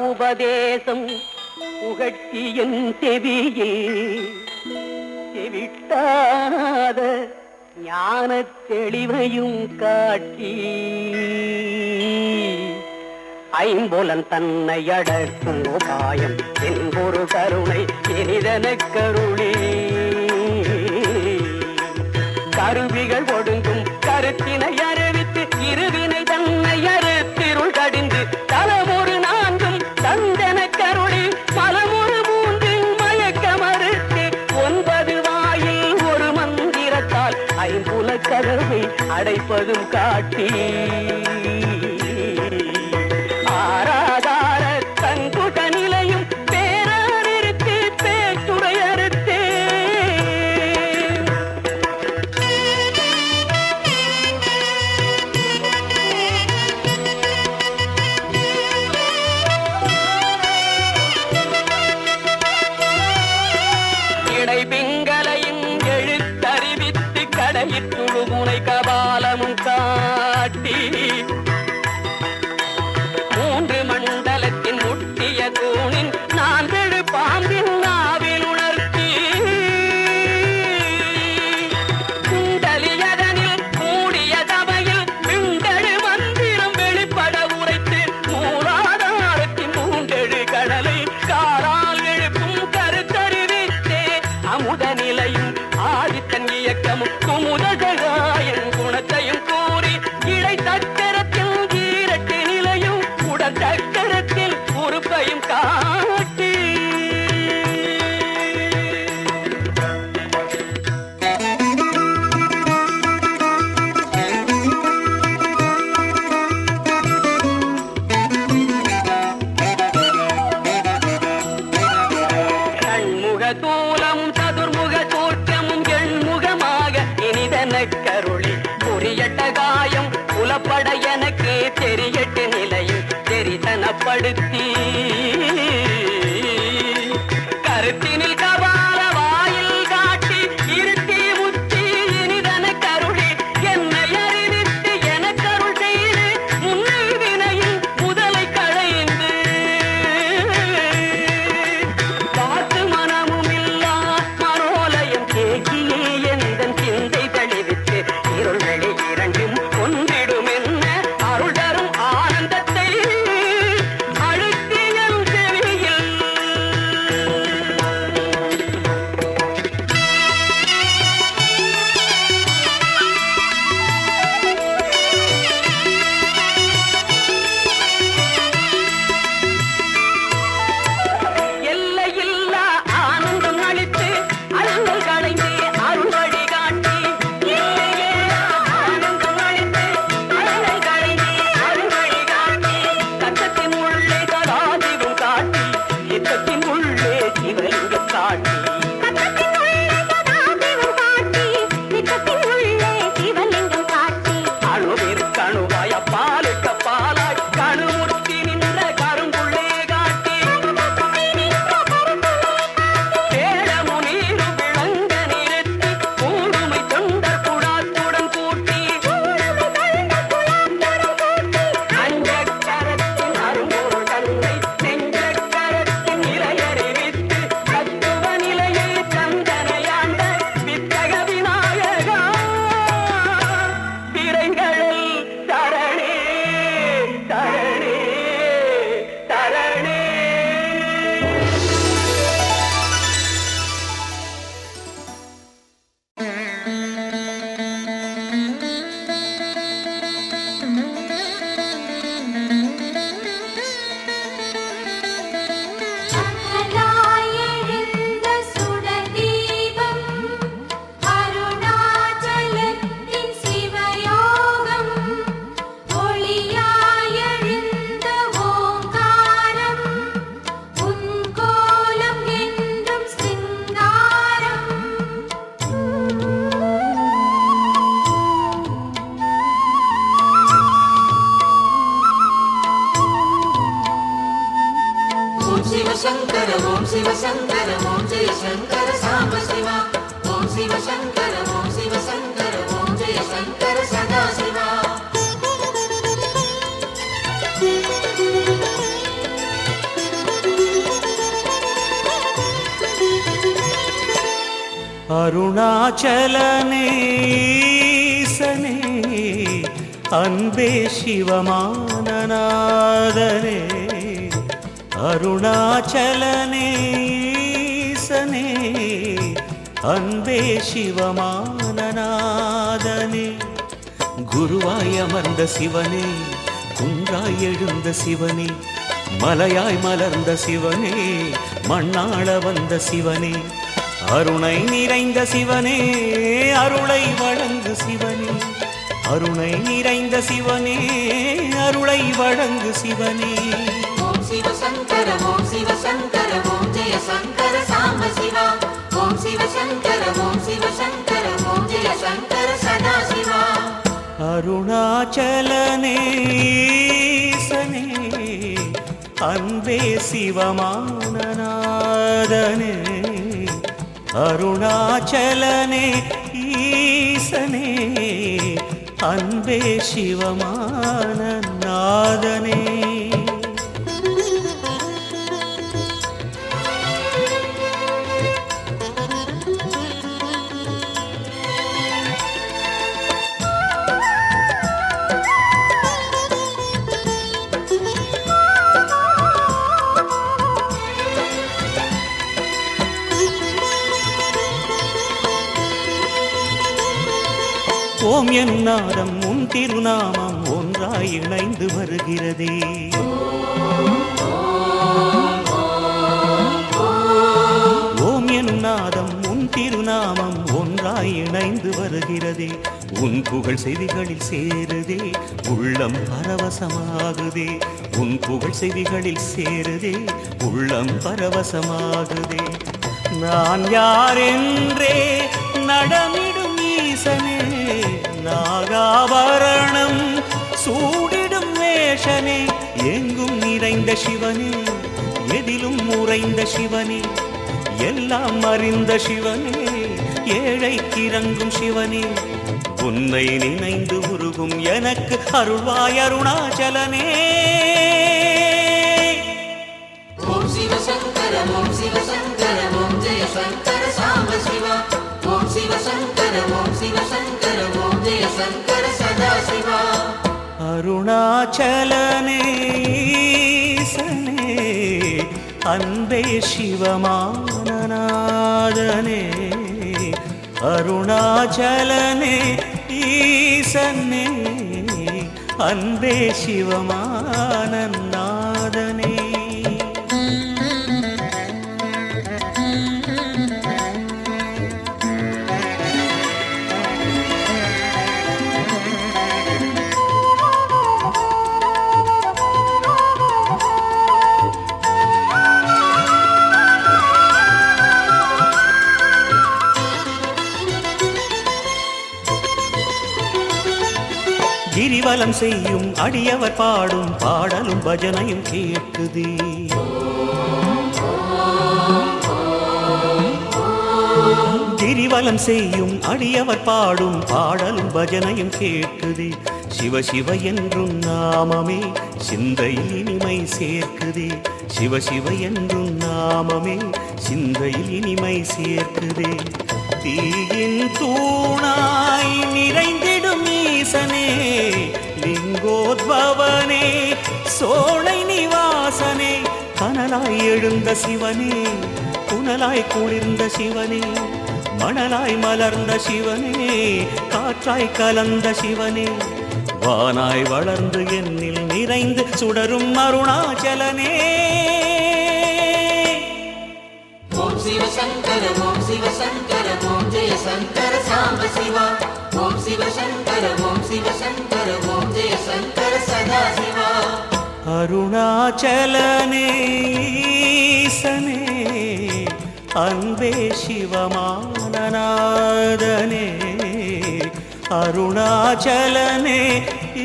உபதேசம் புகழ்ச்சியின் செவியில் செவிட்டாத ஞான தெளிவையும் காட்டி ஐம்புலன் தன்னை அடக்கும் உபாயம் என்பொரு கருணை இனிதன கருளே கருவிகள் ஒடுங்கும் கருத்தினை அறிவித்து இருவினை தன்னை அறுத்திருள் கடிந்து தலமொரு நான்கும் தந்தன கருளி பலமொரு மூன்றின் மயக்க மறுத்து 9 வாயில் ஒரு மந்திரத்தால் ஐம்புல கதவை அடைப்பதும் காட்டி ஆராதார தங்குட நிலையும் பேரறித்து பேச்சுரையறுத்தே இடைபிங்களையும் எழுத்தறிவித்து கடையிற்று முனை கபாலமும் காட்டி மூன்று மண்டலத்தின் முட்டிய தூணின் 4 பாம்பின் நாவில் உணர்த்தி குண்டலியதனில் கூடிய சபையில் விண்டழு மந்திரம் வெளிப்பட உரைத்து மூலாதாரத்தின் 3 கடலை காலால் எழுப்பும் கருத்தறிவித்தே அமுத நிலையும் ஆதித்தன் இயக்கமும் குமுதகாயன் குணத்தையும் கூறி இடை சக்கரத்தில் ஈரட்டு நிலையும் உடல் சக்கரத்தில் உறுப்பையும் காட்டி கண்முக தூலமும் சதுர்முக தோற்றமும் எண்முகமாக இனிதன கருளி புரியட்ட காயம் புலப்பட எனக்கு தெரியட்டு நிலையும் தெரிசனப்படுத்தி கருத்தினில் கபால வாயில் காட்டி இருத்தி முத்தி இனிதன கருளி என்னை அறிவித்து என கருள் செய்து முன்னை வினையின் முதலை களைந்து பார்த்து மனமும் இல்லா மனோலயம் தேக்கியே எந்தன் சிந்தை தெளிவித்து இருள் வெளி இரண்டும் ஒன்றிடும் என்ன அருள் தரும் ஆனந்தத்தை அழுத்தியல் செவியில் எல்லையில்லா ஆனந்தம் அளித்து அழுங்கல் களைந்து அருள் வழி காட்டி எல்லையே ஆனந்தம் அளித்து அழுங்கல் களைந்து அருள் வழி காட்டி கட்டத்தின் உள்ளே கதாதிவும் காட்டி சித்தத்தின் உள்ளே சிவலிங்கம் காட்டி அணுவிற்கு அணுவாய் அப்பாலுக்கு அப்பாலாய் கணுமுற்றி நின்ற கரும்புள்ளே காட்டி தேடமு நீரு விளங்க நிறுத்தி கூடுமை தொண்டர் குடாத்துடன் கூட்டி அஞ்சக்கரத்தின் அரும்பொருள் தன்னை நெஞ்சக்கரத்தின் நிலையறிவித்து தத்துவ நிலையை தந்தனையாண்ட வித்தக விநாயகா திரைகளில் தரணே தரணே தரணே அகலாயெழுந்த சுடதீபம் அருணாச்சலத்தின் சிவயோகம் ஒளியாயெழுந்த ஓங்காரம் உன் கோலம் என்றும் சிங்காரம் ஓம் சிவசங்கர ஓம் சிவசங்கர ஓம் ஜெய சங்கர சாம்ப சிவா ஓம் சிவசங்கர ஓம் சிவசங்கர ஓம் ஜெய சங்கர சதா சிவா அருணாச்சலனேசனே அன்பே சிவமானநாதனே அருணாச்சலனேசனே அன்பே சிவமானநாதனே குருவாய் அமர்ந்த சிவனே குன்றாய் எழுந்த சிவனே மலையாய் மலர்ந்த சிவனே மண்ணாள வந்த சிவனே அருணை நிறைந்த சிவனே அருளை வழங்கு சிவனே அருணை நிறைந்த சிவனே அருளை வழங்கு சிவனே ஓம் சிவ சங்கர ஓம் சிவ சங்கர ஓம் ஜெய சங்கர சாம்ப சிவா ஓம் சிவ சங்கர ஓம் சிவ சங்கர ஓம் ஜெய சங்கர சதா சிவா அருணாச்சலனேசனே அன்பே சிவமானநாதனே அருணாச்சலனே ஈசனே அன்பே சிவமானநாதனே ஓம் எனும் நாதம் உன் திருநாமம் ஒன்றாய் இணைந்து வருகிறதே ஓம் எனும் நாதம் உன் திருநாமம் ஒன்றாய் இணைந்து வருகிறதே உன் புகழ் செவிகளில் சேருதே உள்ளம் பரவசமாகுதே உன் புகழ் செவிகளில் சேருதே உள்ளம் பரவசமாகுதே நான் யாரென்றே நடமிடும் ஈசனே நாகாபரணம் சூடிடும் வேஷனே எங்கும் நிறைந்த சிவனே எதிலும் உறைந்த சிவனே எல்லாம் அறிந்த சிவனே ஏழைக்கு இறங்கும் சிவனே உன்னை நினைந்து உருகும் எனக்கு அருள்வாய் அருணாச்சலனே ஓம் சிவ சங்கர ஓம் சிவ சங்கர ஓம் ஜெய சங்கர சாம்ப சிவா ஓம் சிவ சங்கர ஓம் சிவ சங்கர ஓம் ஜெய சங்கர சதா சிவா அருணாச்சலனேசனே அன்பே சிவமானநாதனே அருணாச்சலனே ஈசனே அன்பே சிவமானநாதனே கிரிவலம் செய்யும் அடியவர் பாடும் பாடலும் பஜனையும் கேட்குதே கிரிவலம் செய்யும் அடியவர் பாடும் பாடலும் பஜனையும் கேட்குதே சிவ சிவ என்றும் நாமமே சிந்தையில் இனிமை சேர்க்குதே சிவ சிவ என்றும் நாமமே சிந்தையில் இனிமை சேர்க்குதே தீயின் தூணாய் நிறைந்திடும் ஈசனே லிங்கோத்பவனே சோலை நிவாசனே கனலாய் எழுந்த சிவனே புனலாய் குளிர்ந்த சிவனே மணலாய் மலர்ந்த சிவனே காற்றாய் கலந்த சிவனே வானாய் வளர்ந்து என்னில் நிறைந்து சுடரும் அருணாச்சலனே ஓம் சிவ சங்கர ஓம் சிவ சங்கர ஓம் ஜெய சங்கர சாம்ப சிவா ஓம் சிவ சங்கர ஓம் சிவ சங்கர ஓம் ஜெய சங்கர சதா சிவா அருணாச்சலனேசனே அன்பே சிவமானநாதனே அருணாச்சலனே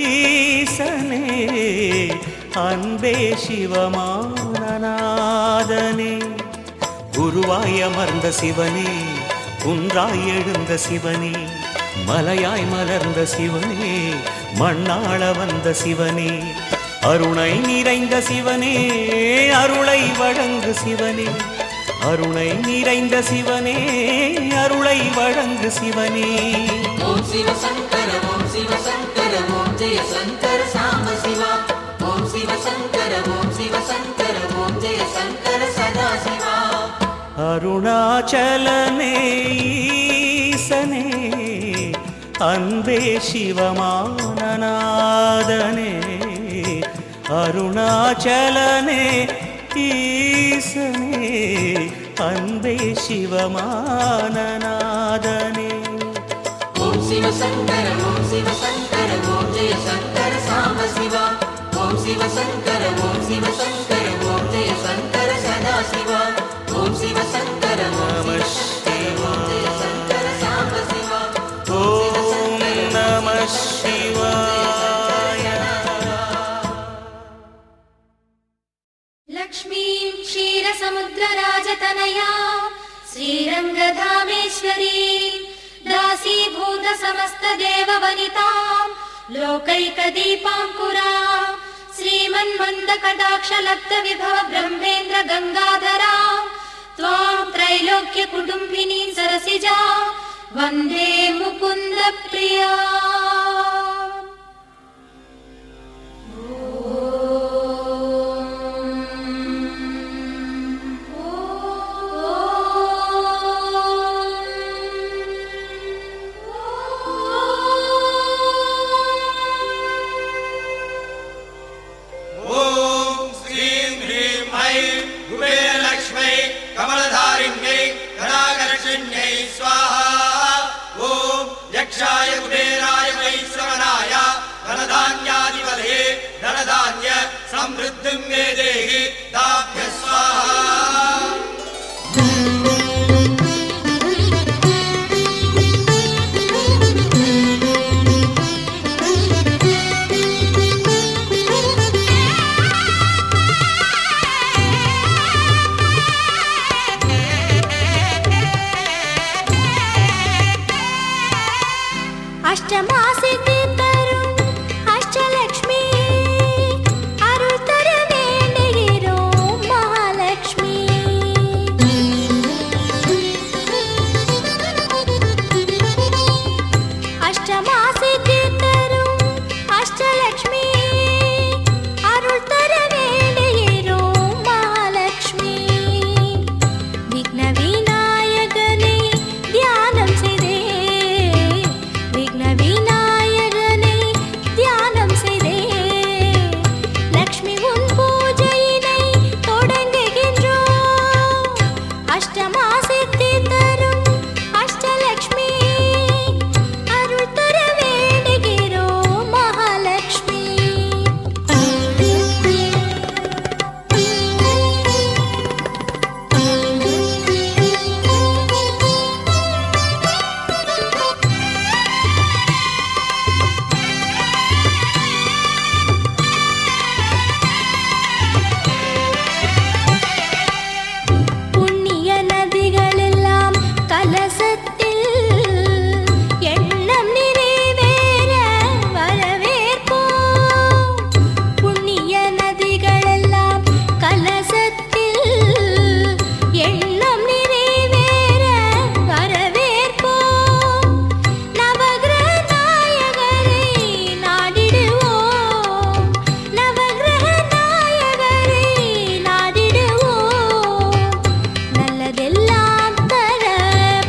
ஈசனே அன்பே சிவமானநாதனே குருவாய் அமர்ந்த சிவனே குன்றாய் எழுந்த சிவனே மலையாய் மலர்ந்த சிவனே மண்ணாள வந்த சிவனே அருணை நிறைந்த சிவனே அருளை வழங்கு சிவனே அருணை நிறைந்த சிவனே அருளை வழங்கு சிவனே. ஓம் சிவ சங்கர ஓம் சிவ சங்கர ஓம் ஜெய சங்கர சாம்ப சிவா. ஓம் சிவ சங்கர ஓம் சிவ சங்கர ஓம் ஜெய சங்கர சதா சிவா. அருணாச்சலனே ஈசனே அன்பே சிவமானநாதனே. அருணாச்சலனே ஈசனே அன்பே சிவமானநாதனே. ஓம் சிவ சங்கர ஓம் சிவ சங்கர ஓம் ஜெய சங்கர சாம்ப சிவா. ஓம் சிவ சங்கர ஓம் சிவ சங்கர ஓம் ஜெய சங்கர சதா சிவா. ஓம் சிவ சங்கர ஓம் சிவ சங்கர ஓம் ஜெய சங்கர சாம்ப சிவா. ஓம் நம சிவாய. लक्ष्मीं क्षीरसमुद्रराजतनया श्रीरङ्गधामेश्वरीं दासीभूतसमस्तदेववनितां लोकैकदीपाङ्कुरां श्रीमन्मन्दकटाक्षलब्धविभव ब्रह्मेन्द्र गङ्गाधरां त्वां त्रैलोक्यकुटुम्बिनीं सरसिजा वन्दे मुकुन्दप्रिया. ஓம் ஸ்ரீம் ஹ்ரீம் ஐம் குபேரலக்ஷ்மை கமலதாரிண்யை கடாகர்ஷிண்யை ஸ்வாஹா. ஓம் யக்ஷாய குபேராய வைஸ்ரவணாய தனதான்யாதிபதே தனதான்ய சம்ருத்திம் மே தேஹி தாப்ய ஸ்வாஹா. அஷ்டமாசித்தி தரும் அஷ்டலக்ஷ்மி அருள் தர வேண்டுகிறோம் மகாலட்சுமி. அஷ்டமாசித்தி தரும் அஷ்டலக்ஷ்மி அருள் தர வேண்டுகிறோம் மகாலட்சுமி. விக்ன விநாயகனை தியானம் செய்தே விக்ன விநாயகனை தியானம் செய்தே லக்ஷ்மி உன் பூஜையினை தொடங்குகின்றோம். அஷ்டமாசித்தி தரும் அஷ்டலக்ஷ்மி அருள் தர வேண்டுகிறோம் மகாலட்சுமி. புண்ணிய நதிகளெல்லாம் கலசத்தில் எண்ணம் நிறைவேற வரவேற்போம். புண்ணிய நதிகளெல்லாம் கலசத்தில் எண்ணம் நிறைவேற வரவேற்போம். நவகிரக நாயகரை நாடிடுவோம். நவகிரக நாயகரை நாடிடுவோம். நல்லதெல்லாம் தர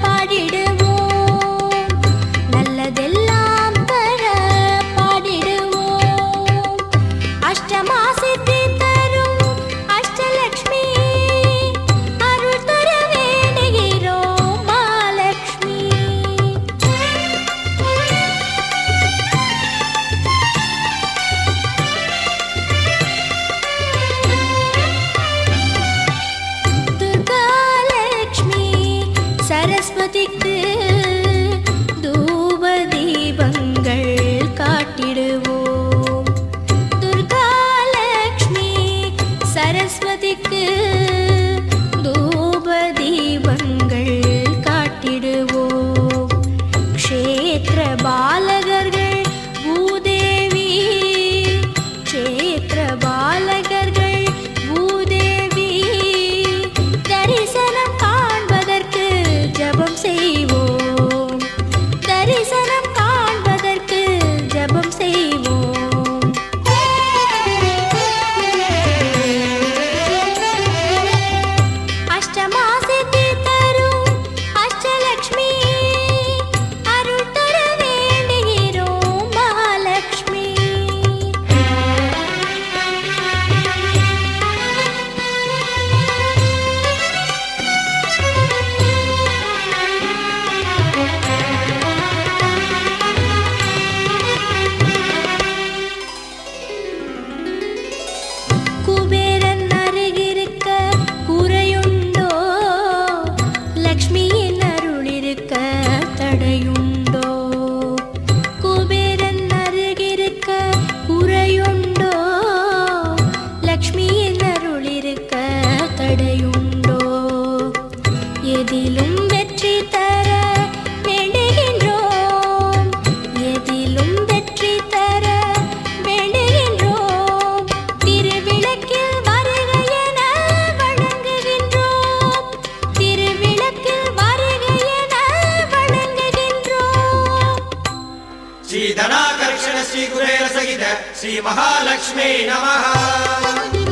பாடிடுவோம். நல்லதெல்லாம் தர பாடிடுவோம். அஷ்டமாசித்தி தரும் அஷ்டலக்ஷ்மி அருள் தர வேண்டுகிறோம் மகாலட்சுமி. துர்காலட்சுமி சரஸ்வதிக்கு தூப தீபங்கள் காட்டிடுவோம். துர்காலட்சுமி சரஸ்வதிக்கு தூப தீபங்கள் காட்டிடுவோம். க்ஷேத்திர பாலகர்கள் பூதேவி க்ஷேத்திர பாலகர்கள் பூதேவி தரிசனம் श्री धनाकर्षण श्री कुबेर सहित श्री महालक्ष्मी नमः।